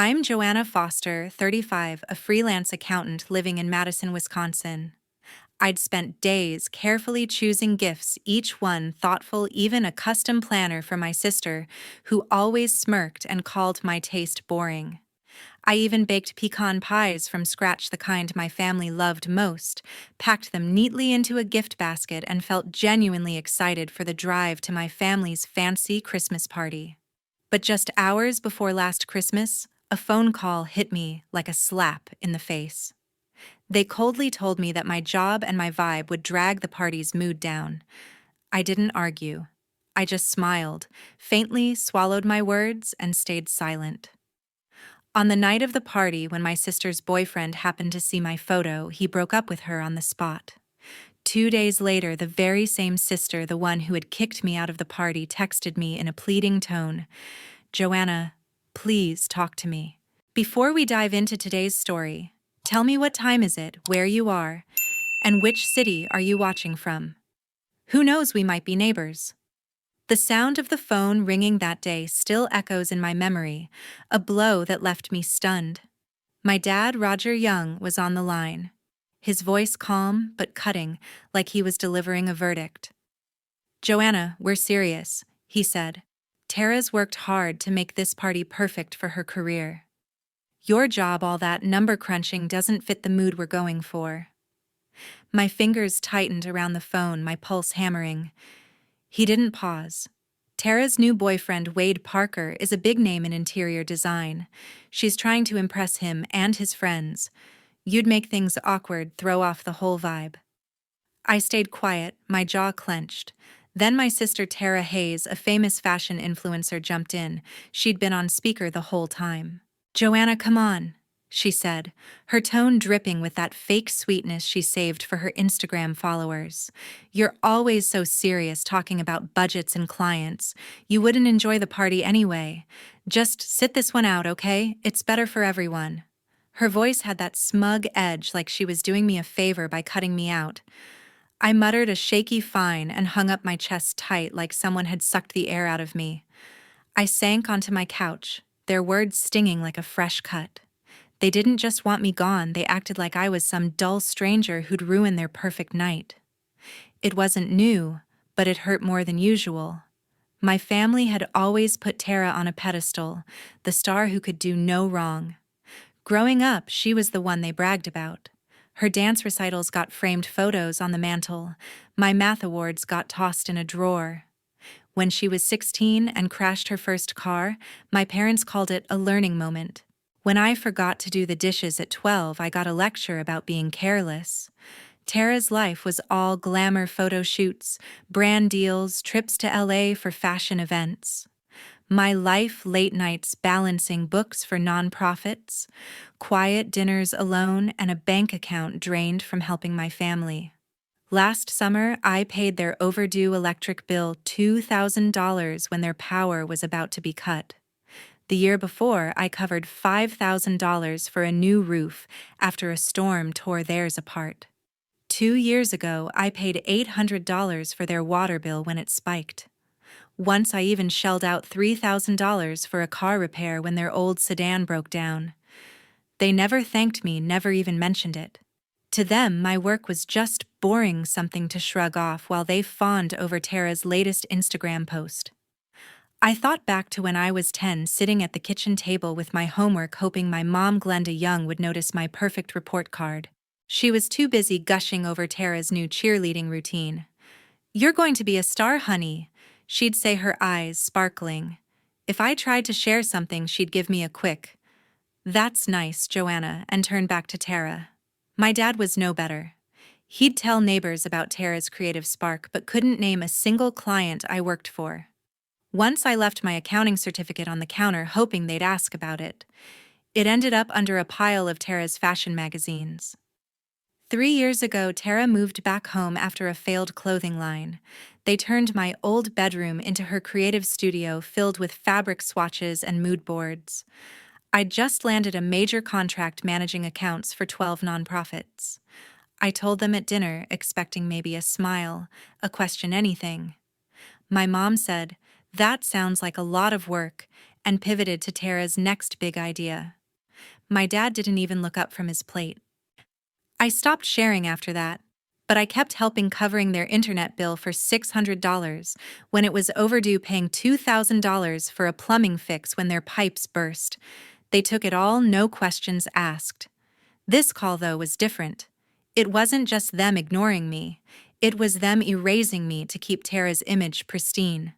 I'm Joanna Foster, 35, a freelance accountant living in Madison, Wisconsin. I'd spent days carefully choosing gifts, each one thoughtful, even a custom planner for my sister, who always smirked and called my taste boring. I even baked pecan pies from scratch, the kind my family loved most, packed them neatly into a gift basket, and felt genuinely excited for the drive to my family's fancy Christmas party. But just hours before last Christmas, a phone call hit me like a slap in the face. They coldly told me that my job and my vibe would drag the party's mood down. I didn't argue. I just smiled, faintly swallowed my words, and stayed silent. On the night of the party, when my sister's boyfriend happened to see my photo, he broke up with her on the spot. 2 days later, the very same sister, the one who had kicked me out of the party, texted me in a pleading tone, "Joanna, please talk to me." Before we dive into today's story, tell me, what time is it, where you are, and which city are you watching from? Who knows, we might be neighbors. The sound of the phone ringing that day still echoes in my memory, a blow that left me stunned. My dad, Roger Young, was on the line. His voice calm but cutting, like he was delivering a verdict. "Joanna, we're serious," he said. "Tara's worked hard to make this party perfect for her career. Your job, all that number crunching, doesn't fit the mood we're going for." My fingers tightened around the phone, my pulse hammering. He didn't pause. "Tara's new boyfriend, Wade Parker, is a big name in interior design. She's trying to impress him and his friends. You'd make things awkward, throw off the whole vibe." I stayed quiet, my jaw clenched. Then my sister Tara Hayes, a famous fashion influencer, jumped in. She'd been on speaker the whole time. "Joanna, come on," she said, her tone dripping with that fake sweetness she saved for her Instagram followers. "You're always so serious talking about budgets and clients. You wouldn't enjoy the party anyway. Just sit this one out, okay? It's better for everyone." Her voice had that smug edge, like she was doing me a favor by cutting me out. I muttered a shaky fine and hung up my chest tight, like someone had sucked the air out of me. I sank onto my couch, their words stinging like a fresh cut. They didn't just want me gone, they acted like I was some dull stranger who'd ruin their perfect night. It wasn't new, but it hurt more than usual. My family had always put Tara on a pedestal, the star who could do no wrong. Growing up, she was the one they bragged about. Her dance recitals got framed photos on the mantle. My math awards got tossed in a drawer. When she was 16 and crashed her first car, my parents called it a learning moment. When I forgot to do the dishes at 12, I got a lecture about being careless. Tara's life was all glamour photo shoots, brand deals, trips to LA for fashion events. My life, late nights balancing books for nonprofits, quiet dinners alone, and a bank account drained from helping my family. Last summer, I paid their overdue electric bill $2,000 when their power was about to be cut. The year before, I covered $5,000 for a new roof after a storm tore theirs apart. 2 years ago, I paid $800 for their water bill when it spiked. Once I even shelled out $3,000 for a car repair when their old sedan broke down. They never thanked me, never even mentioned it. To them, my work was just boring, something to shrug off while they fawned over Tara's latest Instagram post. I thought back to when I was 10, sitting at the kitchen table with my homework, hoping my mom, Glenda Young, would notice my perfect report card. She was too busy gushing over Tara's new cheerleading routine. "You're going to be a star, honey," she'd say, her eyes sparkling. If I tried to share something, she'd give me a quick, "That's nice, Joanna," and turn back to Tara. My dad was no better. He'd tell neighbors about Tara's creative spark, but couldn't name a single client I worked for. Once I left my accounting certificate on the counter, hoping they'd ask about it. It ended up under a pile of Tara's fashion magazines. 3 years ago, Tara moved back home after a failed clothing line. They turned my old bedroom into her creative studio filled with fabric swatches and mood boards. I'd just landed a major contract managing accounts for 12 nonprofits. I told them at dinner, expecting maybe a smile, a question, anything. My mom said, "That sounds like a lot of work, and pivoted to Tara's next big idea. My dad didn't even look up from his plate. I stopped sharing after that, but I kept helping covering their internet bill for $600 when it was overdue, paying $2,000 for a plumbing fix when their pipes burst. They took it all, no questions asked. This call, though, was different. It wasn't just them ignoring me. It was them erasing me to keep Tara's image pristine.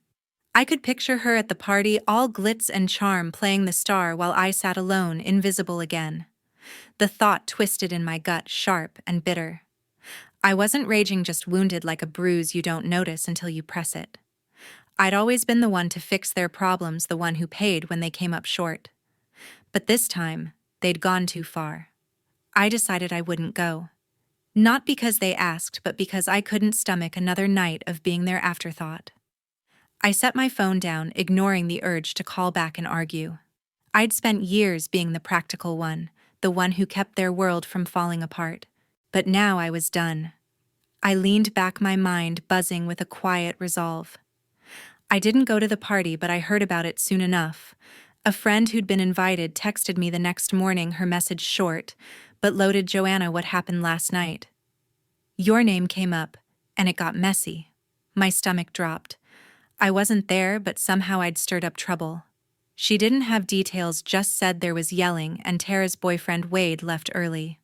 I could picture her at the party, all glitz and charm, playing the star while I sat alone, invisible again. The thought twisted in my gut, sharp and bitter. I wasn't raging, just wounded, like a bruise you don't notice until you press it. I'd always been the one to fix their problems, the one who paid when they came up short. But this time, they'd gone too far. I decided I wouldn't go. Not because they asked, but because I couldn't stomach another night of being their afterthought. I set my phone down, ignoring the urge to call back and argue. I'd spent years being the practical one, the one who kept their world from falling apart. But now I was done. I leaned back, my mind buzzing with a quiet resolve. I didn't go to the party, but I heard about it soon enough. A friend who'd been invited texted me the next morning, her message short, but loaded. "Joanna, what happened last night?" Your name came up, and it got messy. My stomach dropped. I wasn't there, but somehow I'd stirred up trouble. She didn't have details, just said there was yelling, and Tara's boyfriend Wade left early.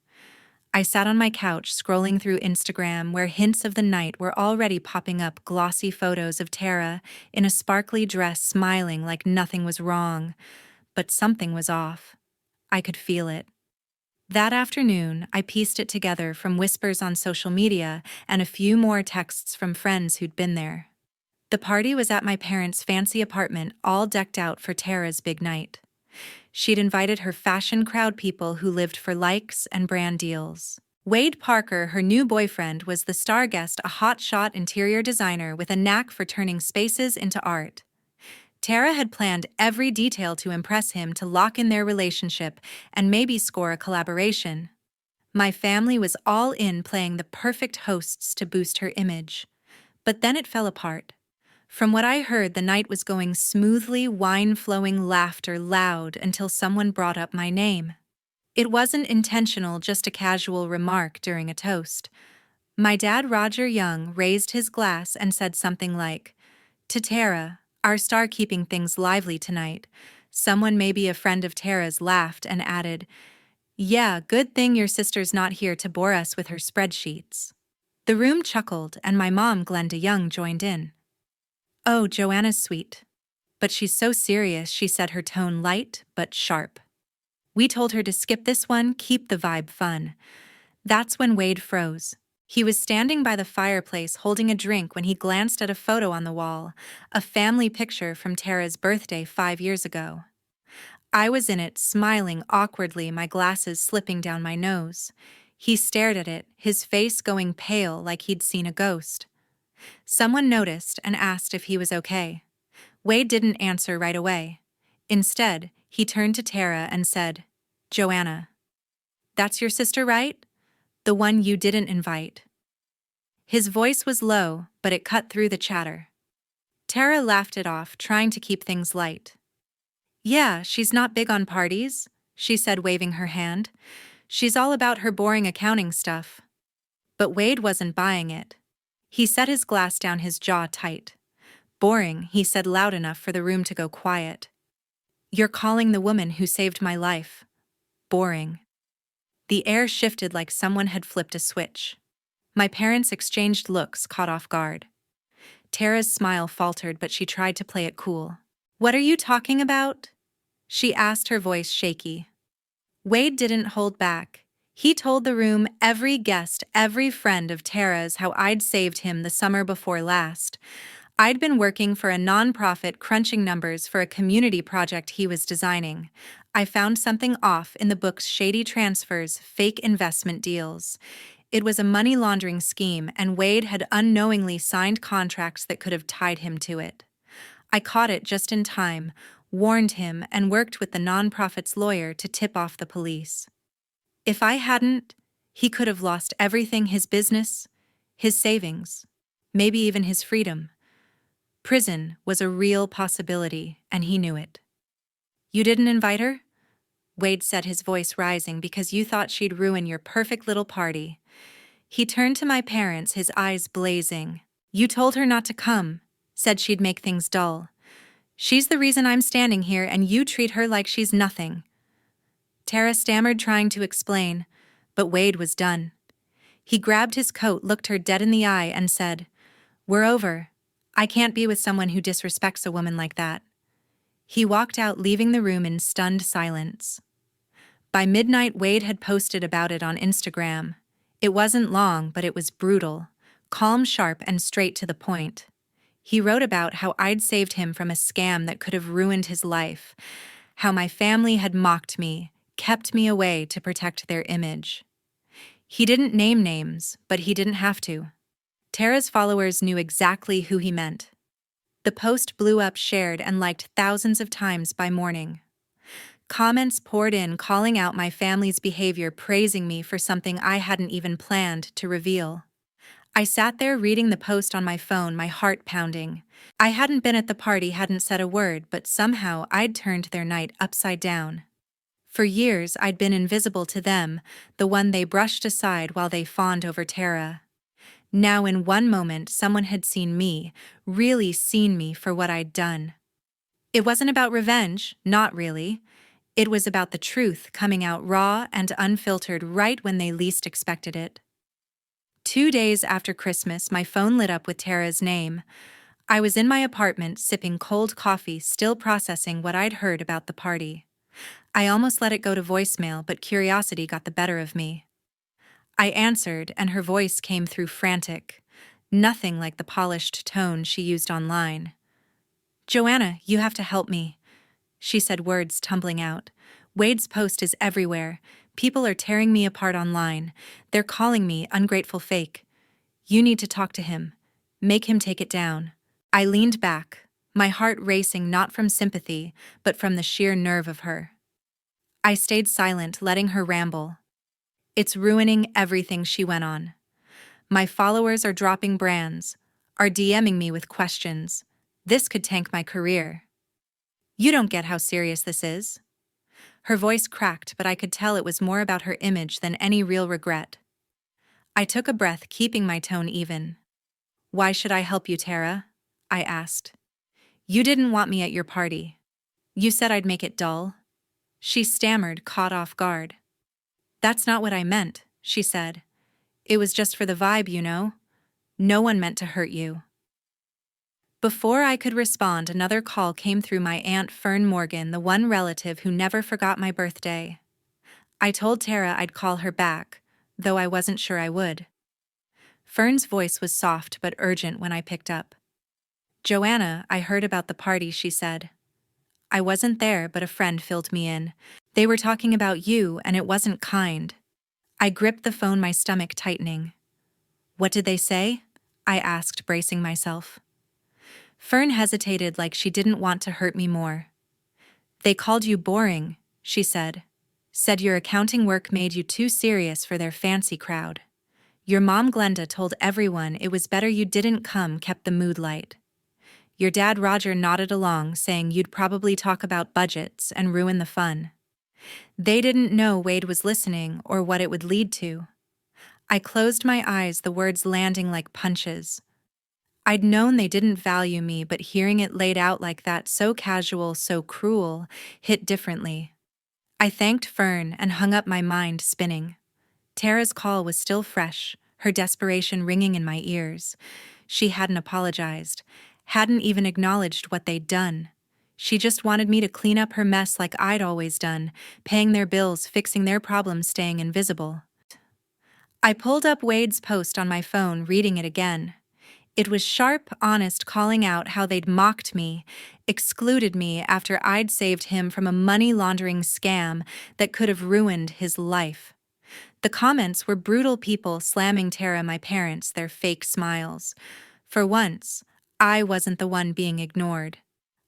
I sat on my couch, scrolling through Instagram, where hints of the night were already popping up, glossy photos of Tara in a sparkly dress, smiling like nothing was wrong. But something was off. I could feel it. That afternoon, I pieced it together from whispers on social media and a few more texts from friends who'd been there. The party was at my parents' fancy apartment, all decked out for Tara's big night. She'd invited her fashion crowd, people who lived for likes and brand deals. Wade Parker, her new boyfriend, was the star guest, a hotshot interior designer with a knack for turning spaces into art. Tara had planned every detail to impress him, to lock in their relationship and maybe score a collaboration. My family was all in, playing the perfect hosts to boost her image. But then it fell apart. From what I heard, the night was going smoothly, wine-flowing, laughter loud, until someone brought up my name. It wasn't intentional, just a casual remark during a toast. My dad, Roger Young, raised his glass and said something like, "To Tara, our star, keeping things lively tonight." Someone, maybe a friend of Tara's, laughed and added, "Yeah, good thing your sister's not here to bore us with her spreadsheets." The room chuckled, and my mom, Glenda Young, joined in. "Oh, Joanna's sweet. But she's so serious," she said, her tone light but sharp. "We told her to skip this one, keep the vibe fun." That's when Wade froze. He was standing by the fireplace holding a drink when he glanced at a photo on the wall, a family picture from Tara's birthday 5 years ago. I was in it, smiling awkwardly, my glasses slipping down my nose. He stared at it, his face going pale like he'd seen a ghost. Someone noticed and asked if he was okay. Wade didn't answer right away. Instead, he turned to Tara and said, "Joanna, that's your sister, right? The one you didn't invite." His voice was low, but it cut through the chatter. Tara laughed it off, trying to keep things light. "Yeah, she's not big on parties," she said, waving her hand. "She's all about her boring accounting stuff." But Wade wasn't buying it. He set his glass down, his jaw tight. "Boring," he said, loud enough for the room to go quiet. "You're calling the woman who saved my life boring." The air shifted like someone had flipped a switch. My parents exchanged looks, caught off guard. Tara's smile faltered, but she tried to play it cool. "What are you talking about?" she asked, her voice shaky. Wade didn't hold back. He told the room, every guest, every friend of Tara's, how I'd saved him the summer before last. I'd been working for a nonprofit, crunching numbers for a community project he was designing. I found something off in the books: shady transfers, fake investment deals. It was a money laundering scheme, and Wade had unknowingly signed contracts that could have tied him to it. I caught it just in time, warned him, and worked with the nonprofit's lawyer to tip off the police. If I hadn't, he could have lost everything: his business, his savings, maybe even his freedom. Prison was a real possibility, and he knew it. You didn't invite her? Wade said, his voice rising, because you thought she'd ruin your perfect little party. He turned to my parents, his eyes blazing. You told her not to come, said she'd make things dull. She's the reason I'm standing here, and you treat her like she's nothing. Tara stammered, trying to explain, but Wade was done. He grabbed his coat, looked her dead in the eye, and said, "We're over. I can't be with someone who disrespects a woman like that." He walked out, leaving the room in stunned silence. By midnight, Wade had posted about it on Instagram. It wasn't long, but it was brutal, calm, sharp, and straight to the point. He wrote about how I'd saved him from a scam that could have ruined his life, how my family had mocked me, kept me away to protect their image. He didn't name names, but he didn't have to. Tara's followers knew exactly who he meant. The post blew up, shared and liked thousands of times by morning. Comments poured in, calling out my family's behavior, praising me for something I hadn't even planned to reveal. I sat there reading the post on my phone, my heart pounding. I hadn't been at the party, hadn't said a word, but somehow I'd turned their night upside down. For years, I'd been invisible to them, the one they brushed aside while they fawned over Tara. Now, in one moment, someone had seen me, really seen me for what I'd done. It wasn't about revenge, not really. It was about the truth coming out raw and unfiltered right when they least expected it. 2 days after Christmas, my phone lit up with Tara's name. I was in my apartment, sipping cold coffee, still processing what I'd heard about the party. I almost let it go to voicemail, but curiosity got the better of me. I answered, and her voice came through frantic. Nothing like the polished tone she used online. "Joanna, you have to help me," she said, words tumbling out. "Wade's post is everywhere. People are tearing me apart online. They're calling me ungrateful fake. You need to talk to him. Make him take it down." I leaned back, my heart racing, not from sympathy, but from the sheer nerve of her. I stayed silent, letting her ramble. "It's ruining everything," she went on. "My followers are dropping brands, are DMing me with questions. This could tank my career. You don't get how serious this is." Her voice cracked, but I could tell it was more about her image than any real regret. I took a breath, keeping my tone even. "Why should I help you, Tara?" I asked. "You didn't want me at your party. You said I'd make it dull." She stammered, caught off guard. "That's not what I meant," she said. "It was just for the vibe, you know. No one meant to hurt you." Before I could respond, another call came through. My Aunt Fern Morgan, the one relative who never forgot my birthday. I told Tara I'd call her back, though I wasn't sure I would. Fern's voice was soft but urgent when I picked up. "Joanna, I heard about the party," she said. "I wasn't there, but a friend filled me in. They were talking about you, and it wasn't kind." I gripped the phone, my stomach tightening. "What did they say?" I asked, bracing myself. Fern hesitated, like she didn't want to hurt me more. "They called you boring," she said. "Said your accounting work made you too serious for their fancy crowd. Your mom Glenda told everyone it was better you didn't come, kept the mood light. Your dad Roger nodded along, saying you'd probably talk about budgets and ruin the fun. They didn't know Wade was listening or what it would lead to." I closed my eyes, the words landing like punches. I'd known they didn't value me, but hearing it laid out like that, so casual, so cruel, hit differently. I thanked Fern and hung up, my mind spinning. Tara's call was still fresh, her desperation ringing in my ears. She hadn't apologized, hadn't even acknowledged what they'd done. She just wanted me to clean up her mess like I'd always done, paying their bills, fixing their problems, staying invisible. I pulled up Wade's post on my phone, reading it again. It was sharp, honest, calling out how they'd mocked me, excluded me after I'd saved him from a money-laundering scam that could have ruined his life. The comments were brutal, people slamming Tara, my parents, their fake smiles. For once, I wasn't the one being ignored.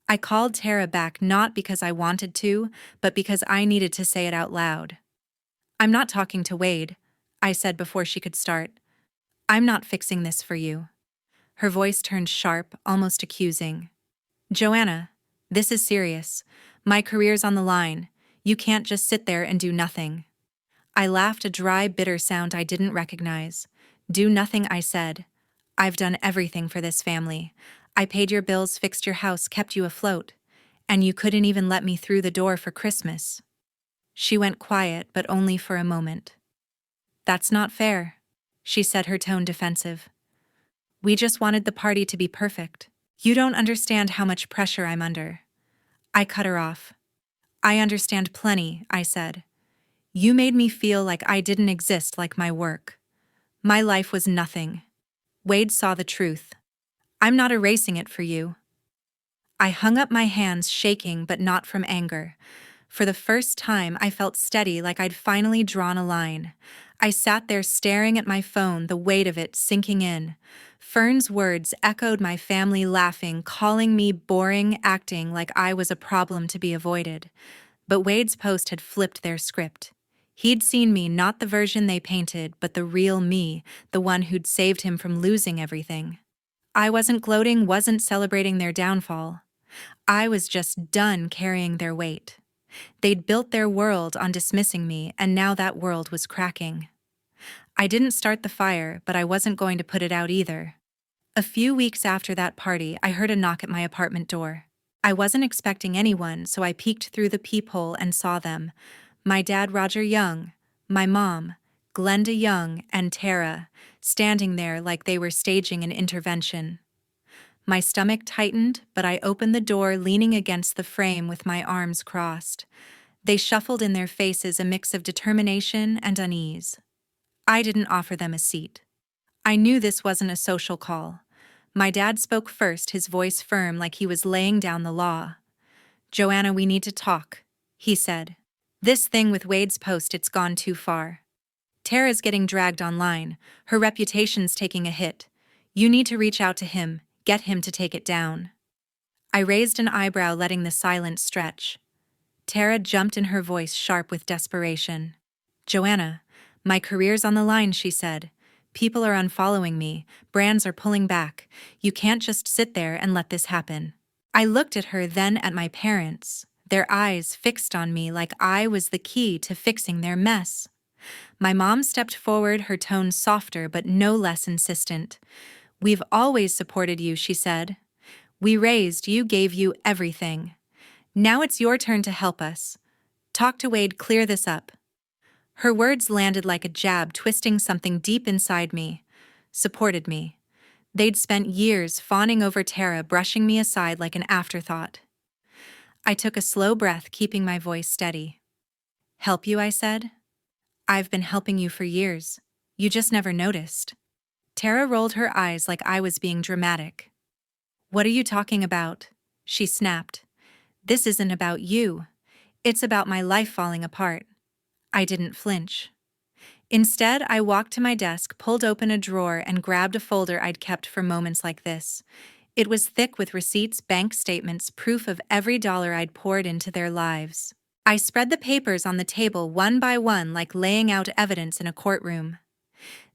I called Tara back, not because I wanted to, but because I needed to say it out loud. "I'm not talking to Wade," I said before she could start. "I'm not fixing this for you." Her voice turned sharp, almost accusing. "Joanna, this is serious. My career's on the line. You can't just sit there and do nothing. I laughed, a dry, bitter sound I didn't recognize. Do nothing, I said. I've done everything for this family. I paid your bills, fixed your house, kept you afloat. And you couldn't even let me through the door for Christmas. She went quiet, but only for a moment. That's not fair, she said, her tone defensive. We just wanted the party to be perfect. You don't understand how much pressure I'm under. I cut her off. I understand plenty, I said. You made me feel like I didn't exist, like my work. My life was nothing. Wade saw the truth. I'm not erasing it for you. I hung up my hands, shaking, but not from anger. For the first time, I felt steady, like I'd finally drawn a line. I sat there staring at my phone, the weight of it sinking in. Fern's words echoed, my family laughing, calling me boring, acting like I was a problem to be avoided. But Wade's post had flipped their script. He'd seen me, not the version they painted, but the real me, the one who'd saved him from losing everything. I wasn't gloating, wasn't celebrating their downfall. I was just done carrying their weight. They'd built their world on dismissing me, and now that world was cracking. I didn't start the fire, but I wasn't going to put it out either. A few weeks after that party, I heard a knock at my apartment door. I wasn't expecting anyone, so I peeked through the peephole and saw them. My dad, Roger Young, my mom, Glenda Young, and Tara, standing there like they were staging an intervention. My stomach tightened, but I opened the door, leaning against the frame with my arms crossed. They shuffled in their faces, a mix of determination and unease. I didn't offer them a seat. I knew this wasn't a social call. My dad spoke first, his voice firm, like he was laying down the law. "Joanna, we need to talk," he said. "This thing with Wade's post, it's gone too far. Tara's getting dragged online. Her reputation's taking a hit. You need to reach out to him, get him to take it down." I raised an eyebrow, letting the silence stretch. Tara jumped in, her voice sharp with desperation. "Joanna, my career's on the line," she said. "People are unfollowing me. Brands are pulling back. You can't just sit there and let this happen." I looked at her, then at my parents, their eyes fixed on me like I was the key to fixing their mess. My mom stepped forward, her tone softer but no less insistent. "We've always supported you," she said. "We raised you, gave you everything. Now it's your turn to help us. Talk to Wade, clear this up." Her words landed like a jab, twisting something deep inside me. Supported me. They'd spent years fawning over Tara, brushing me aside like an afterthought. I took a slow breath, keeping my voice steady. "Help you," I said. "I've been helping you for years. You just never noticed." Tara rolled her eyes like I was being dramatic. "What are you talking about?" she snapped. "This isn't about you. It's about my life falling apart." I didn't flinch. Instead, I walked to my desk, pulled open a drawer, and grabbed a folder I'd kept for moments like this. It was thick with receipts, bank statements, proof of every dollar I'd poured into their lives. I spread the papers on the table one by one, like laying out evidence in a courtroom.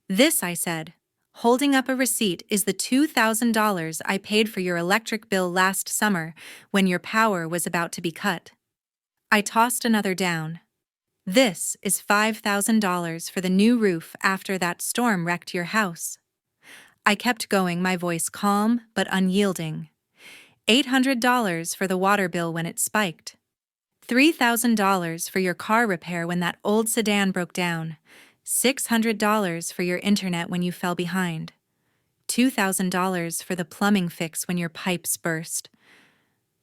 "This," I said, holding up a receipt, "is the $2,000 I paid for your electric bill last summer when your power was about to be cut." I tossed another down. "This is $5,000 for the new roof after that storm wrecked your house." I kept going, my voice calm but unyielding. $800 for the water bill when it spiked. $3,000 for your car repair when that old sedan broke down. $600 for your internet when you fell behind. $2,000 for the plumbing fix when your pipes burst.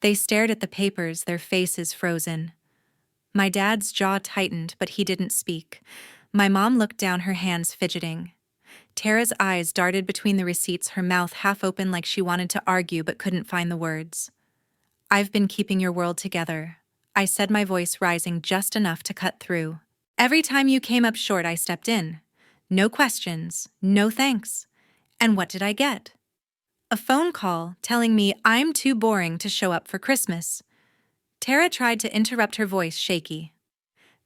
They stared at the papers, their faces frozen. My dad's jaw tightened, but he didn't speak. My mom looked down, her hands fidgeting. Tara's eyes darted between the receipts, her mouth half open like she wanted to argue but couldn't find the words. "I've been keeping your world together," I said, my voice rising just enough to cut through. "Every time you came up short, I stepped in. No questions, no thanks. And what did I get? A phone call telling me I'm too boring to show up for Christmas." Tara tried to interrupt, her voice shaky.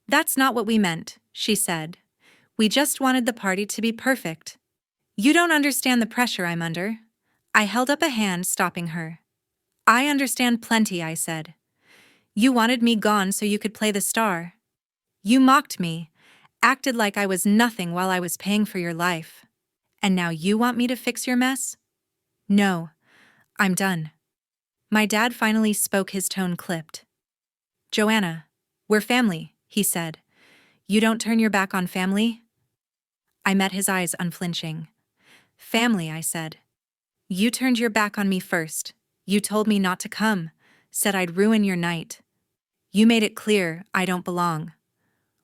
"That's not what we meant," she said. "We just wanted the party to be perfect. You don't understand the pressure I'm under." I held up a hand, stopping her. "I understand plenty," I said. You wanted me gone so you could play the star. You mocked me, acted like I was nothing while I was paying for your life. And now you want me to fix your mess? No, I'm done. My dad finally spoke, his tone clipped. Joanna, we're family, he said. You don't turn your back on family? I met his eyes unflinching. Family, I said. You turned your back on me first. You told me not to come, said I'd ruin your night. You made it clear I don't belong.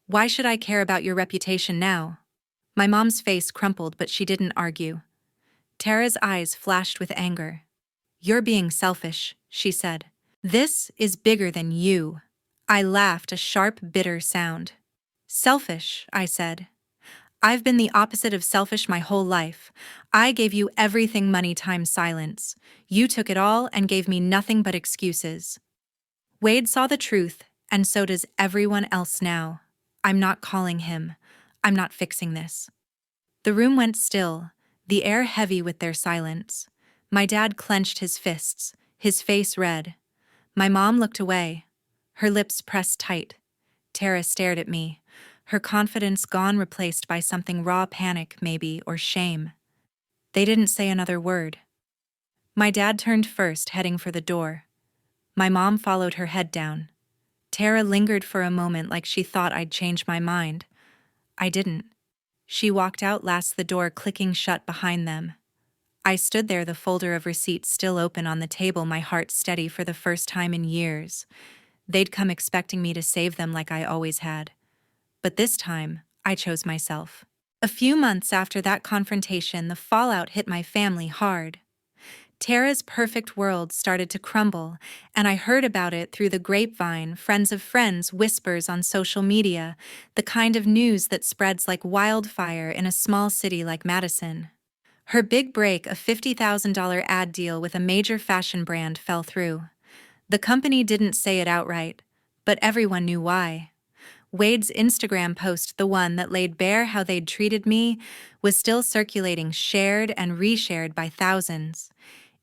Why should I care about your reputation now? My mom's face crumpled, but she didn't argue. Tara's eyes flashed with anger. You're being selfish, she said. This is bigger than you. I laughed, a sharp, bitter sound. Selfish, I said. I've been the opposite of selfish my whole life. I gave you everything, money times silence. You took it all and gave me nothing but excuses. Wade saw the truth, and so does everyone else now. I'm not calling him. I'm not fixing this. The room went still, the air heavy with their silence. My dad clenched his fists, his face red. My mom looked away, her lips pressed tight. Tara stared at me, her confidence gone, replaced by something raw, panic maybe, or shame. They didn't say another word. My dad turned first, heading for the door. My mom followed, her head down. Tara lingered for a moment, like she thought I'd change my mind. I didn't. She walked out, last, the door clicking shut behind them. I stood there, the folder of receipts still open on the table, my heart steady for the first time in years. They'd come expecting me to save them like I always had. But this time, I chose myself. A few months after that confrontation, the fallout hit my family hard. Tara's perfect world started to crumble, and I heard about it through the grapevine, friends of friends, whispers on social media, the kind of news that spreads like wildfire in a small city like Madison. Her big break, a $50,000 ad deal with a major fashion brand, fell through. The company didn't say it outright, but everyone knew why. Wade's Instagram post, the one that laid bare how they'd treated me, was still circulating, shared and reshared by thousands.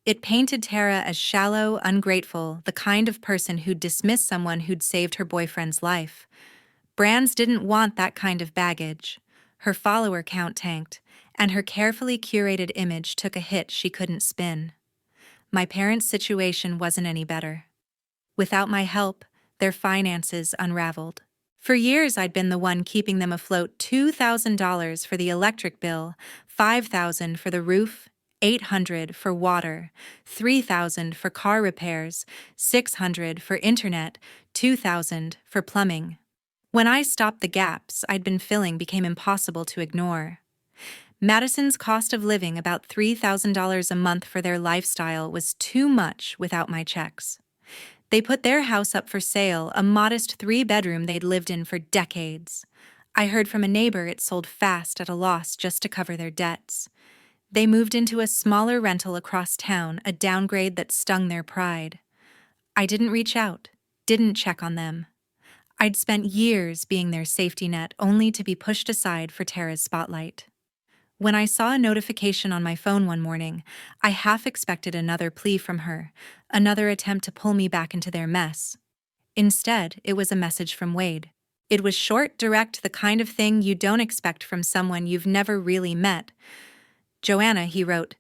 It painted Tara as shallow, ungrateful, the kind of person who'd dismiss someone who'd saved her boyfriend's life. Brands didn't want that kind of baggage. Her follower count tanked, and her carefully curated image took a hit she couldn't spin. My parents' situation wasn't any better. Without my help, their finances unraveled. For years, I'd been the one keeping them afloat. $2,000 for the electric bill, $5,000 for the roof, $800 for water, $3,000 for car repairs, $600 for internet, $2,000 for plumbing. When I stopped, the gaps I'd been filling became impossible to ignore. Madison's cost of living, about $3,000 a month for their lifestyle, was too much without my checks. They put their house up for sale, a modest 3-bedroom they'd lived in for decades. I heard from a neighbor it sold fast at a loss just to cover their debts. They moved into a smaller rental across town, a downgrade that stung their pride. I didn't reach out, didn't check on them. I'd spent years being their safety net, only to be pushed aside for Tara's spotlight. When I saw a notification on my phone one morning, I half expected another plea from her, another attempt to pull me back into their mess. Instead, it was a message from Wade. It was short, direct, the kind of thing you don't expect from someone you've never really met. Joanna, he wrote,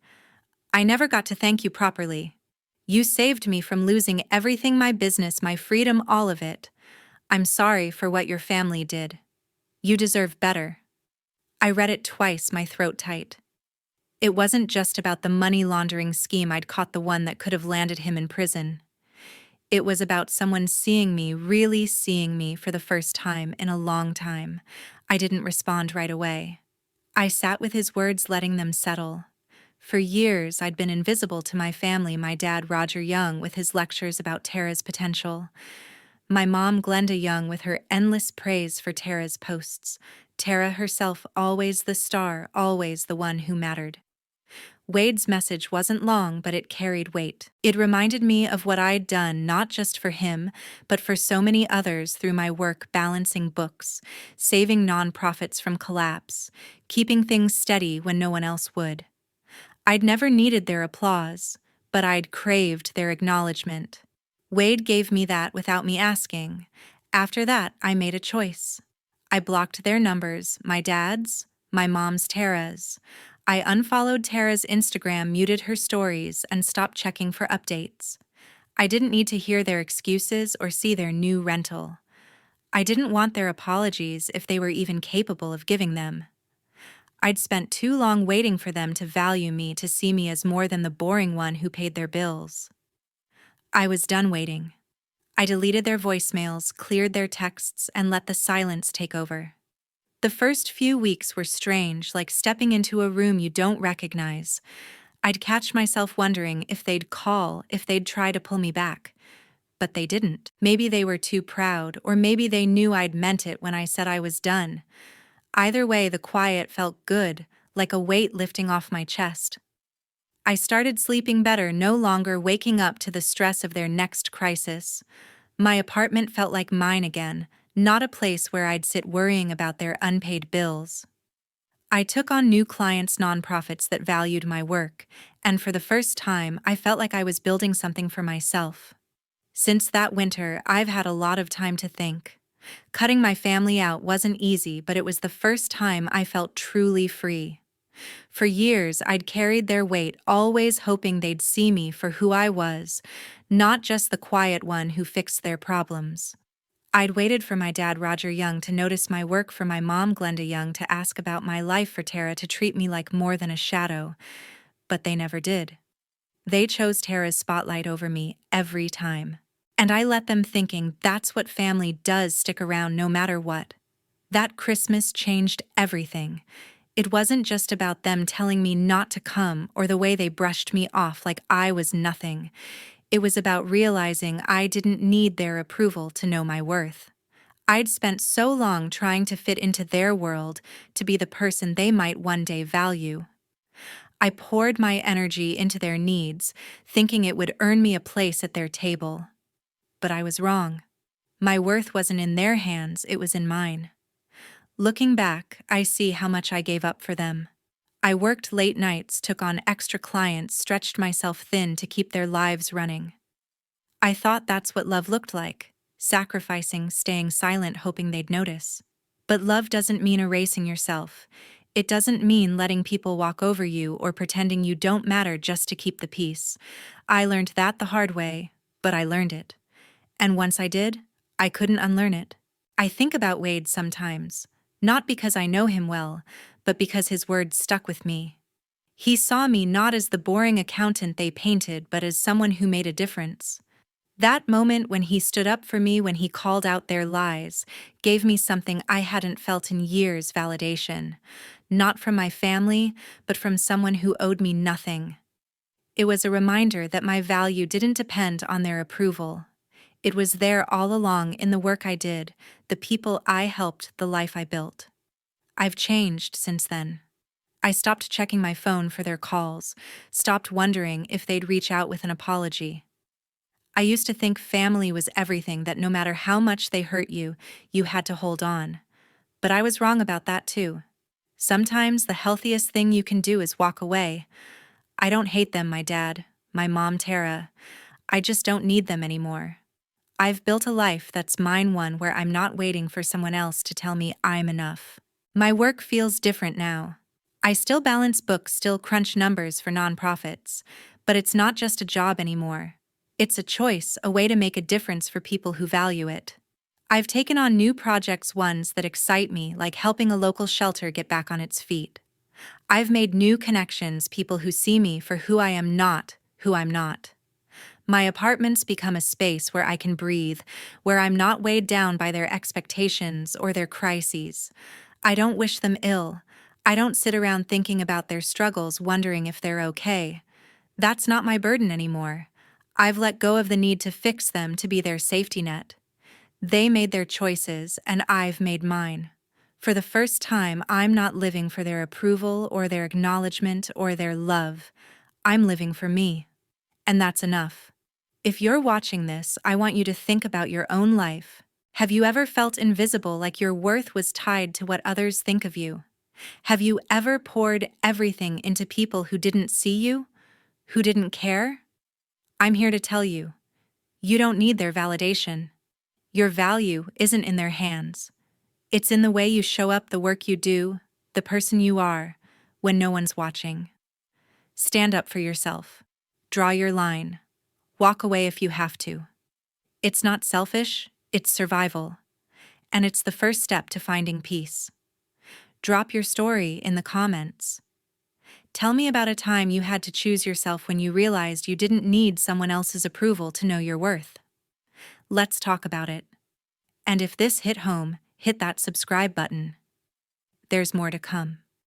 I never got to thank you properly. You saved me from losing everything, my business, my freedom, all of it. I'm sorry for what your family did. You deserve better. I read it twice, my throat tight. It wasn't just about the money laundering scheme I'd caught, the one that could have landed him in prison. It was about someone seeing me, really seeing me for the first time in a long time. I didn't respond right away. I sat with his words, letting them settle. For years, I'd been invisible to my family, my dad, Roger Young, with his lectures about Tara's potential. My mom, Glenda Young, with her endless praise for Tara's posts. Tara herself, always the star, always the one who mattered. Wade's message wasn't long, but it carried weight. It reminded me of what I'd done, not just for him, but for so many others through my work, balancing books, saving nonprofits from collapse, keeping things steady when no one else would. I'd never needed their applause, but I'd craved their acknowledgement. Wade gave me that without me asking. After that, I made a choice. I blocked their numbers, my dad's, my mom's, Tara's. I unfollowed Tara's Instagram, muted her stories, and stopped checking for updates. I didn't need to hear their excuses or see their new rental. I didn't want their apologies if they were even capable of giving them. I'd spent too long waiting for them to value me, to see me as more than the boring one who paid their bills. I was done waiting. I deleted their voicemails, cleared their texts, and let the silence take over. The first few weeks were strange, like stepping into a room you don't recognize. I'd catch myself wondering if they'd call, if they'd try to pull me back. But they didn't. Maybe they were too proud, or maybe they knew I'd meant it when I said I was done. Either way, the quiet felt good, like a weight lifting off my chest. I started sleeping better, no longer waking up to the stress of their next crisis. My apartment felt like mine again, not a place where I'd sit worrying about their unpaid bills. I took on new clients, nonprofits that valued my work, and for the first time, I felt like I was building something for myself. Since that winter, I've had a lot of time to think. Cutting my family out wasn't easy, but it was the first time I felt truly free. For years, I'd carried their weight, always hoping they'd see me for who I was, not just the quiet one who fixed their problems. I'd waited for my dad, Roger Young, to notice my work, for my mom, Glenda Young, to ask about my life, for Tara to treat me like more than a shadow. But they never did. They chose Tara's spotlight over me every time. And I let them, thinking that's what family does, stick around no matter what. That Christmas changed everything. It wasn't just about them telling me not to come or the way they brushed me off like I was nothing. It was about realizing I didn't need their approval to know my worth. I'd spent so long trying to fit into their world, to be the person they might one day value. I poured my energy into their needs, thinking it would earn me a place at their table. But I was wrong. My worth wasn't in their hands, it was in mine. Looking back, I see how much I gave up for them. I worked late nights, took on extra clients, stretched myself thin to keep their lives running. I thought that's what love looked like, sacrificing, staying silent, hoping they'd notice. But love doesn't mean erasing yourself. It doesn't mean letting people walk over you or pretending you don't matter just to keep the peace. I learned that the hard way, but I learned it. And once I did, I couldn't unlearn it. I think about Wade sometimes, not because I know him well, but because his words stuck with me. He saw me not as the boring accountant they painted, but as someone who made a difference. That moment when he stood up for me, when he called out their lies, gave me something I hadn't felt in years: validation. Not from my family, but from someone who owed me nothing. It was a reminder that my value didn't depend on their approval. It was there all along, in the work I did, the people I helped, the life I built. I've changed since then. I stopped checking my phone for their calls, stopped wondering if they'd reach out with an apology. I used to think family was everything, that no matter how much they hurt you, you had to hold on. But I was wrong about that too. Sometimes the healthiest thing you can do is walk away. I don't hate them, my dad, my mom, Tara. I just don't need them anymore. I've built a life that's mine, one where I'm not waiting for someone else to tell me I'm enough. My work feels different now. I still balance books, still crunch numbers for nonprofits, but it's not just a job anymore. It's a choice, a way to make a difference for people who value it. I've taken on new projects, ones that excite me, like helping a local shelter get back on its feet. I've made new connections, people who see me for who I am, not who I'm not. My apartments become a space where I can breathe, where I'm not weighed down by their expectations or their crises. I don't wish them ill. I don't sit around thinking about their struggles, wondering if they're okay. That's not my burden anymore. I've let go of the need to fix them, to be their safety net. They made their choices, and I've made mine. For the first time, I'm not living for their approval or their acknowledgement or their love. I'm living for me. And that's enough. If you're watching this, I want you to think about your own life. Have you ever felt invisible, like your worth was tied to what others think of you? Have you ever poured everything into people who didn't see you, who didn't care? I'm here to tell you, You don't need their validation. Your value isn't in their hands. It's in the way you show up, the work you do, the person you are, when no one's watching. Stand up for yourself. Draw your line. Walk away if you have to. It's not selfish, it's survival. And it's the first step to finding peace. Drop your story in the comments. Tell me about a time you had to choose yourself when you realized you didn't need someone else's approval to know your worth. Let's talk about it. And if this hit home, hit that subscribe button. There's more to come.